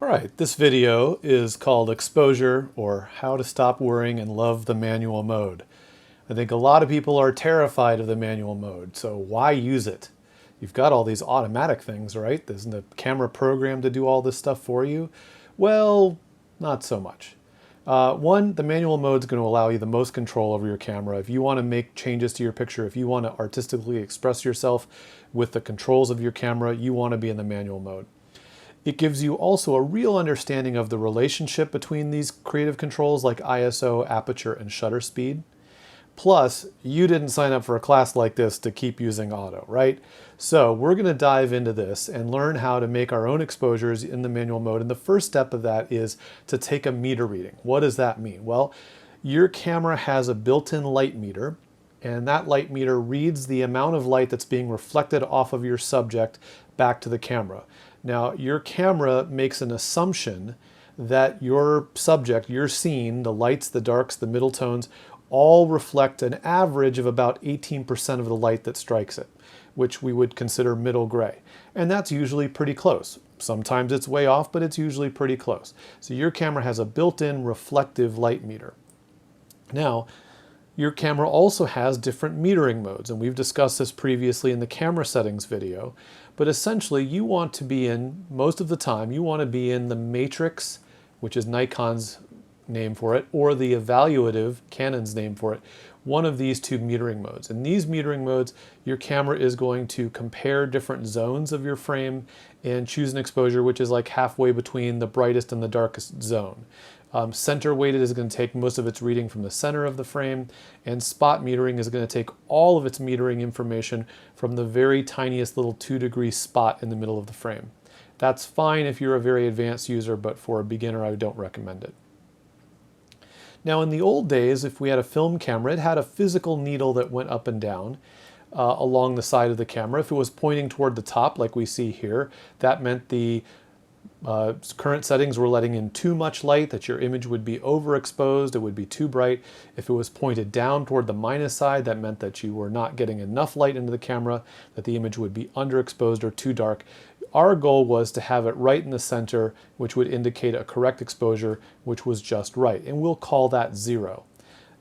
All right, this video is called Exposure, or How to Stop Worrying and Love the Manual Mode. I think a lot of people are terrified of the manual mode, so why use it? You've got all these automatic things, right? Isn't the camera programmed to do all this stuff for you? Well, not so much. One, the manual mode is going to allow you the most control over your camera. If you want to make changes to your picture, if you want to artistically express yourself with the controls of your camera, you want to be in the manual mode. It gives you also a real understanding of the relationship between these creative controls like ISO, aperture, and shutter speed. Plus, you didn't sign up for a class like this to keep using auto, right? So we're going to dive into this and learn how to make our own exposures in the manual mode. And the first step of that is to take a meter reading. What does that mean? Well, your camera has a built-in light meter, and that light meter reads the amount of light that's being reflected off of your subject back to the camera. Now, your camera makes an assumption that your subject, your scene, the lights, the darks, the middle tones, all reflect an average of about 18% of the light that strikes it, which we would consider middle gray. And that's usually pretty close. Sometimes it's way off, but it's usually pretty close. So your camera has a built-in reflective light meter. Now, your camera also has different metering modes, and we've discussed this previously in the camera settings video, but essentially you want to be in, most of the time, you want to be in the matrix, which is Nikon's name for it, or the evaluative, Canon's name for it, one of these two metering modes. In these metering modes, your camera is going to compare different zones of your frame and choose an exposure which is like halfway between the brightest and the darkest zone. Center weighted is going to take most of its reading from the center of the frame, and spot metering is going to take all of its metering information from the very tiniest little 2-degree spot in the middle of the frame. That's fine if you're a very advanced user, but for a beginner, I don't recommend it. Now, in the old days, if we had a film camera, it had a physical needle that went up and down along the side of the camera. If it was pointing toward the top, like we see here, that meant the current settings were letting in too much light, that your image would be overexposed, it would be too bright. If it was pointed down toward the minus side, that meant that you were not getting enough light into the camera, that the image would be underexposed or too dark. Our goal was to have it right in the center, which would indicate a correct exposure, which was just right, and we'll call that 0.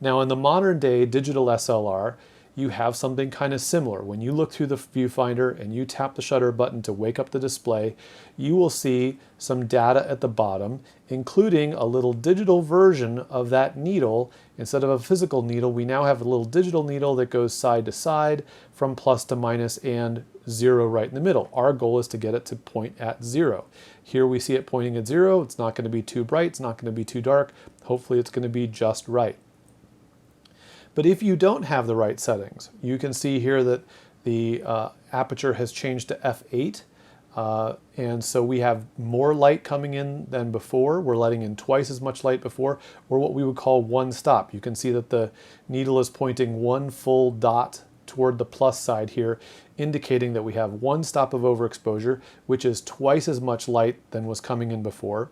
Now, in the modern day digital SLR, you have something kind of similar. When you look through the viewfinder and you tap the shutter button to wake up the display, you will see some data at the bottom, including a little digital version of that needle. Instead of a physical needle, we now have a little digital needle that goes side to side from plus to minus and 0 right in the middle. Our goal is to get it to point at 0. Here we see it pointing at 0. It's not going to be too bright. It's not going to be too dark. Hopefully it's going to be just right. But if you don't have the right settings, you can see here that the aperture has changed to f8. And so we have more light coming in than before. We're letting in twice as much light before, or what we would call one stop. You can see that the needle is pointing one full dot toward the plus side here, indicating that we have one stop of overexposure, which is twice as much light than was coming in before.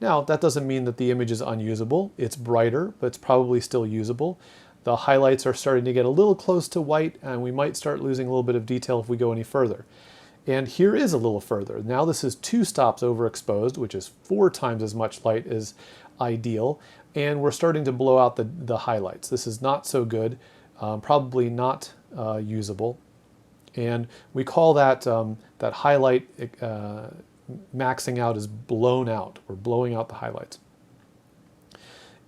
Now, that doesn't mean that the image is unusable. It's brighter, but it's probably still usable. The highlights are starting to get a little close to white, and we might start losing a little bit of detail if we go any further. And here is a little further. Now this is 2 stops overexposed, which is 4 times as much light as ideal, and we're starting to blow out the highlights. This is not so good, probably not usable. And we call that, that highlight maxing out is blown out. We're blowing out the highlights.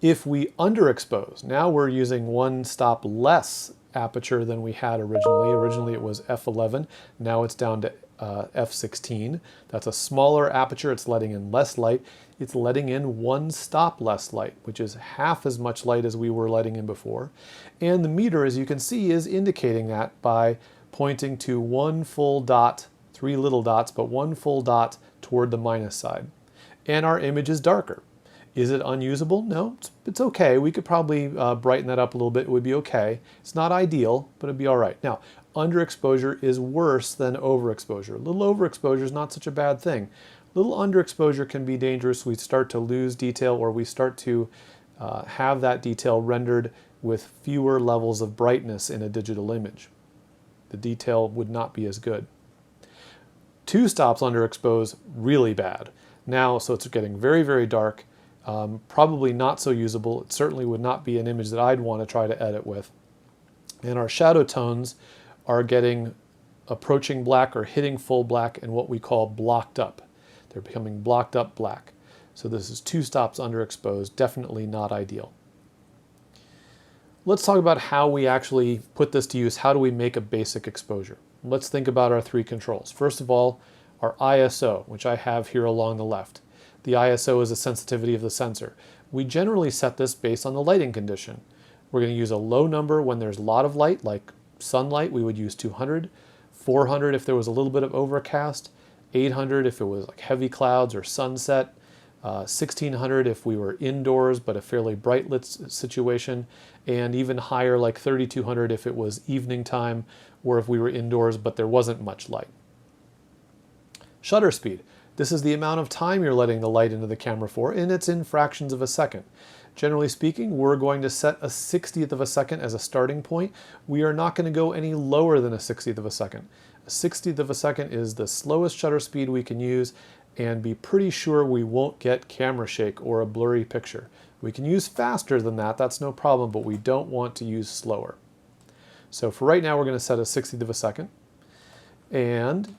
If we underexpose, now we're using 1 stop less aperture than we had originally. Originally it was f11, now it's down to f16. That's a smaller aperture, it's letting in less light. It's letting in 1 stop less light, which is half as much light as we were letting in before. And the meter, as you can see, is indicating that by pointing to 1 full dot, 3 little dots, but 1 full dot toward the minus side. And our image is darker. Is it unusable? No, it's okay. We could probably brighten that up a little bit. It would be okay. It's not ideal, but it'd be all right. Now, underexposure is worse than overexposure. A little overexposure is not such a bad thing. A little underexposure can be dangerous. We start to lose detail, or we start to have that detail rendered with fewer levels of brightness in a digital image. The detail would not be as good. 2 stops underexpose, really bad. Now, so it's getting very, very dark, probably not so usable. It certainly would not be an image that I'd want to try to edit with. And our shadow tones are getting approaching black or hitting full black and what we call blocked up. They're becoming blocked up black. So this is 2 stops underexposed, definitely not ideal. Let's talk about how we actually put this to use. How do we make a basic exposure? Let's think about our 3 controls. First of all, our ISO, which I have here along the left. The ISO is the sensitivity of the sensor. We generally set this based on the lighting condition. We're going to use a low number when there's a lot of light, like sunlight, we would use 200, 400 if there was a little bit of overcast, 800 if it was like heavy clouds or sunset, 1600 if we were indoors but a fairly bright lit situation, and even higher like 3200 if it was evening time or if we were indoors but there wasn't much light. Shutter speed. This is the amount of time you're letting the light into the camera for, and it's in fractions of a second. Generally speaking, we're going to set a 60th of a second as a starting point. We are not going to go any lower than a 60th of a second. A 60th of a second is the slowest shutter speed we can use, and be pretty sure we won't get camera shake or a blurry picture. We can use faster than that, that's no problem, but we don't want to use slower. So for right now, we're going to set a 60th of a second. And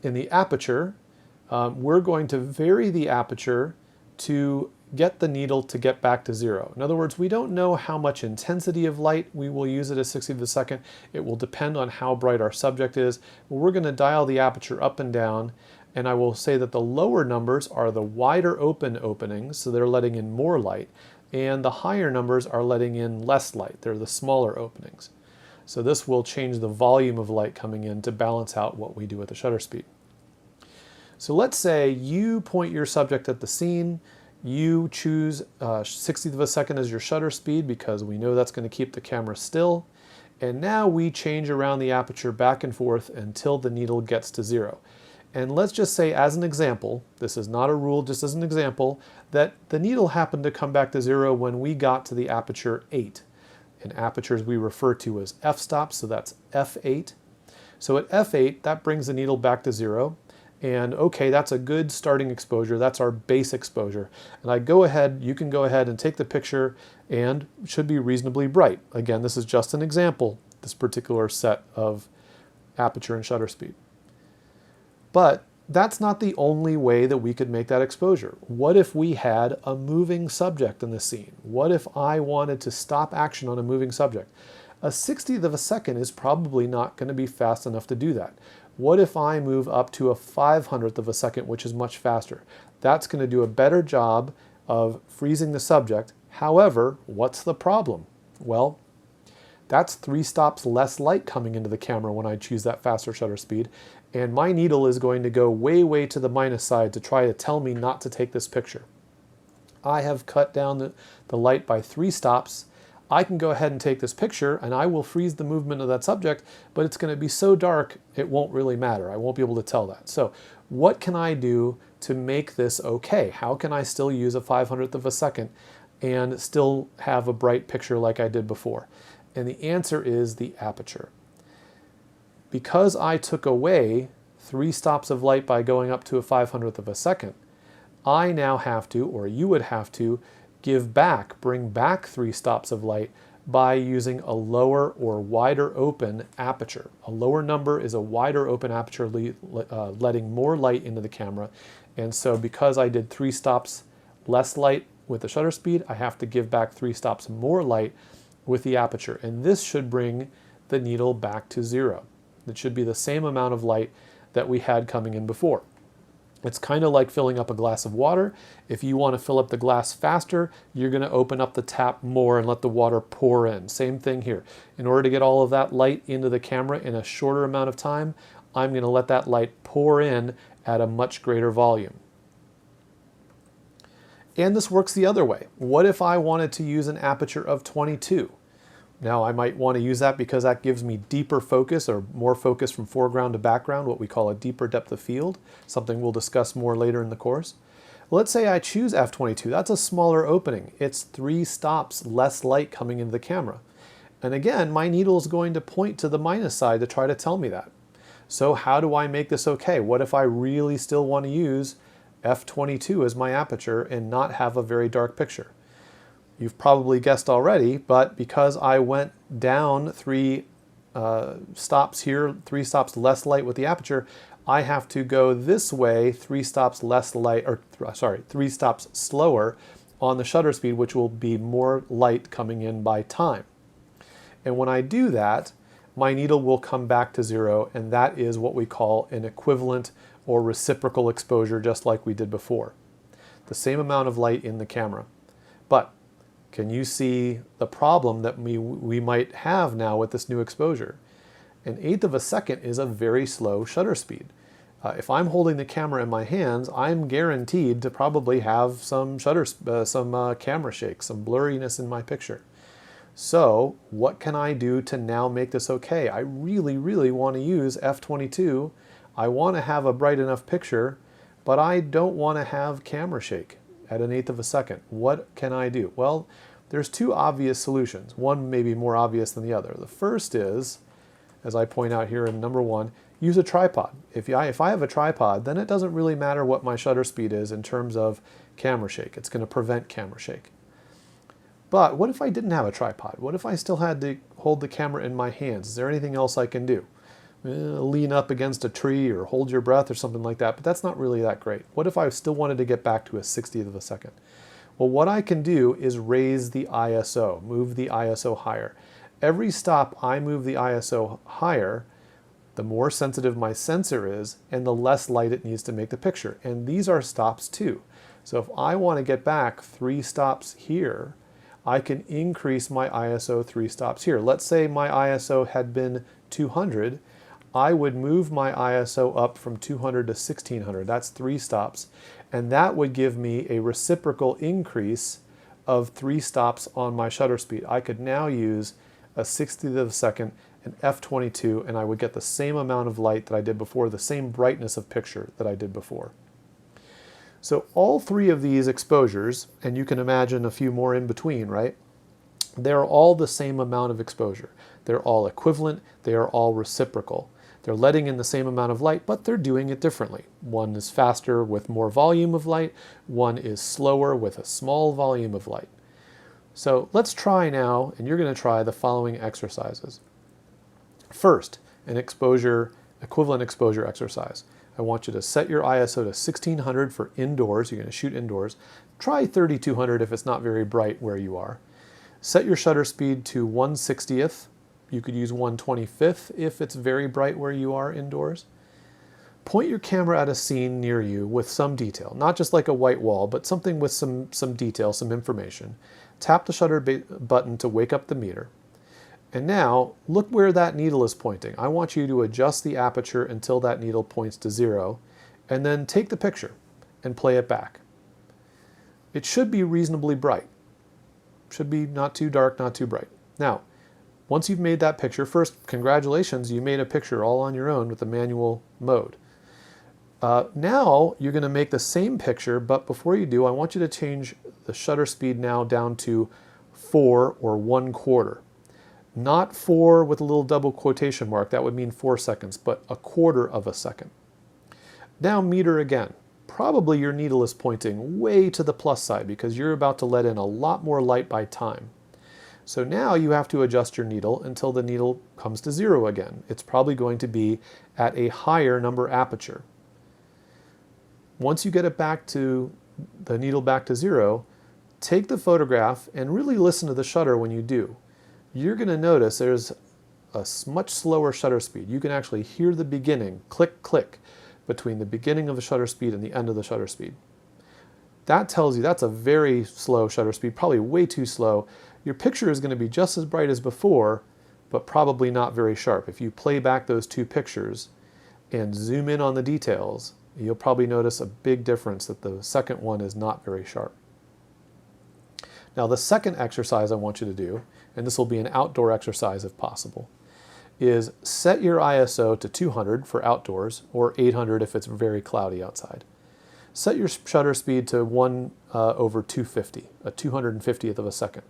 in the aperture, we're going to vary the aperture to get the needle to get back to 0. In other words, we don't know how much intensity of light we will use at a 60th of a second. It will depend on how bright our subject is. But we're going to dial the aperture up and down, and I will say that the lower numbers are the wider open openings, so they're letting in more light, and the higher numbers are letting in less light. They're the smaller openings. So this will change the volume of light coming in to balance out what we do at the shutter speed. So let's say you point your subject at the scene, you choose 60th of a second as your shutter speed because we know that's going to keep the camera still, and now we change around the aperture back and forth until the needle gets to 0. And let's just say as an example, this is not a rule, just as an example, that the needle happened to come back to 0 when we got to the aperture 8. In apertures we refer to as f-stops, so that's f8. So at f8, that brings the needle back to 0. And okay, that's a good starting exposure. That's our base exposure. And you can go ahead and take the picture, and it should be reasonably bright. Again, this is just an example, this particular set of aperture and shutter speed. But that's not the only way that we could make that exposure. What if we had a moving subject in the scene? What if I wanted to stop action on a moving subject? A 60th of a second is probably not going to be fast enough to do that. What if I move up to a 500th of a second, which is much faster? That's going to do a better job of freezing the subject. However, what's the problem? Well, that's 3 stops less light coming into the camera when I choose that faster shutter speed, and my needle is going to go way, way to the minus side to try to tell me not to take this picture. I have cut down the light by 3 stops. I can go ahead and take this picture and I will freeze the movement of that subject, but it's going to be so dark it won't really matter. I won't be able to tell that. So what can I do to make this okay? How can I still use a 500th of a second and still have a bright picture like I did before? And the answer is the aperture. Because I took away 3 stops of light by going up to a 500th of a second, I now have to, or you would have to, bring back 3 stops of light by using a lower or wider open aperture. A lower number is a wider open aperture letting more light into the camera. And so because I did 3 stops less light with the shutter speed, I have to give back 3 stops more light with the aperture. And this should bring the needle back to 0. It should be the same amount of light that we had coming in before. It's kind of like filling up a glass of water. If you want to fill up the glass faster, you're going to open up the tap more and let the water pour in. Same thing here. In order to get all of that light into the camera in a shorter amount of time, I'm going to let that light pour in at a much greater volume. And this works the other way. What if I wanted to use an aperture of 22? Now I might want to use that because that gives me deeper focus or more focus from foreground to background, what we call a deeper depth of field, something we'll discuss more later in the course. Let's say I choose f22. That's a smaller opening. It's 3 stops less light coming into the camera. And again, my needle is going to point to the minus side to try to tell me that. So how do I make this okay? What if I really still want to use f/22 as my aperture and not have a very dark picture. You've probably guessed already, but because I went down 3 stops here, 3 stops less light with the aperture, I have to go this way 3 stops less light, or sorry, 3 stops slower on the shutter speed, which will be more light coming in by time. And when I do that, my needle will come back to 0, and that is what we call an equivalent or reciprocal exposure, just like we did before. The same amount of light in the camera. But can you see the problem that we might have now with this new exposure? 1/8 of a second is a very slow shutter speed. If I'm holding the camera in my hands, I'm guaranteed to probably have some camera shake, some blurriness in my picture. So what can I do to now make this okay? I really, really want to use f/22. I want to have a bright enough picture, but I don't want to have camera shake at 1/8 of a second. What can I do? Well, there's 2 obvious solutions. One may be more obvious than the other. The first is, as I point out here in number 1, use a tripod. If I have a tripod, then it doesn't really matter what my shutter speed is in terms of camera shake. It's going to prevent camera shake. But what if I didn't have a tripod? What if I still had to hold the camera in my hands? Is there anything else I can do? Lean up against a tree or hold your breath or something like that, but that's not really that great. What if I still wanted to get back to a 1/60th of a second? Well, what I can do is raise the ISO, move the ISO higher. Every stop I move the ISO higher, the more sensitive my sensor is and the less light it needs to make the picture. And these are stops too. So if I want to get back 3 stops here, I can increase my ISO 3 stops here. Let's say my ISO had been 200. I would move my ISO up from 200 to 1600. That's 3 stops. And that would give me a reciprocal increase of 3 stops on my shutter speed. I could now use a 1/60th of a second, an f/22, and I would get the same amount of light that I did before, the same brightness of picture that I did before. So all 3 of these exposures, and you can imagine a few more in between, right? They're all the same amount of exposure. They're all equivalent. They are all reciprocal. They're letting in the same amount of light, but they're doing it differently. One is faster with more volume of light. One is slower with a small volume of light. So let's try now, and you're going to try the following exercises. First, an equivalent exposure exercise. I want you to set your ISO to 1600 for indoors. You're going to shoot indoors. Try 3200 if it's not very bright where you are. Set your shutter speed to 1/60th. You could use 1/25th if it's very bright where you are indoors. Point your camera at a scene near you with some detail, not just like a white wall, but something with some detail, some information. Tap the shutter button to wake up the meter. And now, look where that needle is pointing. I want you to adjust the aperture until that needle points to 0, and then take the picture and play it back. It should be reasonably bright. Should be not too dark, not too bright. Now, once you've made that picture, first, congratulations, you made a picture all on your own with the manual mode. Now, you're going to make the same picture, but before you do, I want you to change the shutter speed now down to 4 or 1/4. Not 4 with a little double quotation mark, that would mean 4 seconds, but 1/4 of a second. Now meter again. Probably your needle is pointing way to the plus side because you're about to let in a lot more light by time. So now you have to adjust your needle until the needle comes to 0 again. It's probably going to be at a higher number aperture. Once you get it back to the needle back to 0, take the photograph and really listen to the shutter when you do. You're going to notice there's a much slower shutter speed. You can actually hear the beginning, click, click, between the beginning of the shutter speed and the end of the shutter speed. That tells you that's a very slow shutter speed, probably way too slow. Your picture is going to be just as bright as before, but probably not very sharp. If you play back those 2 pictures and zoom in on the details, you'll probably notice a big difference that the second one is not very sharp. Now the second exercise I want you to do, and this will be an outdoor exercise if possible, is set your ISO to 200 for outdoors or 800 if it's very cloudy outside. Set your shutter speed to 1/250, a 250th of a second.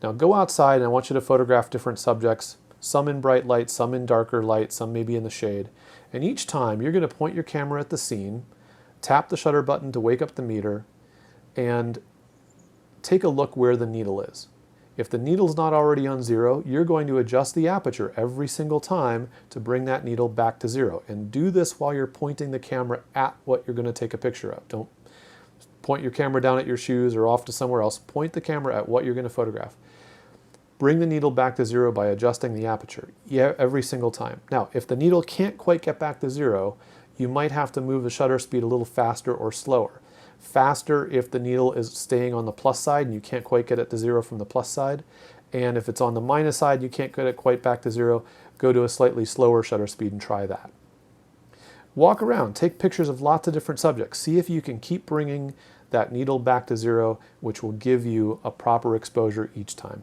Now go outside and I want you to photograph different subjects, some in bright light, some in darker light, some maybe in the shade. And each time you're going to point your camera at the scene, tap the shutter button to wake up the meter, and take a look where the needle is. If the needle's not already on 0, you're going to adjust the aperture every single time to bring that needle back to 0. And do this while you're pointing the camera at what you're going to take a picture of. Don't point your camera down at your shoes or off to somewhere else. Point the camera at what you're going to photograph. Bring the needle back to 0 by adjusting the aperture every single time. Now, if the needle can't quite get back to 0, you might have to move the shutter speed a little faster or slower. Faster if the needle is staying on the plus side and you can't quite get it to 0 from the plus side. And if it's on the minus side, you can't get it quite back to 0, go to a slightly slower shutter speed and try that. Walk around, take pictures of lots of different subjects. See if you can keep bringing that needle back to 0, which will give you a proper exposure each time.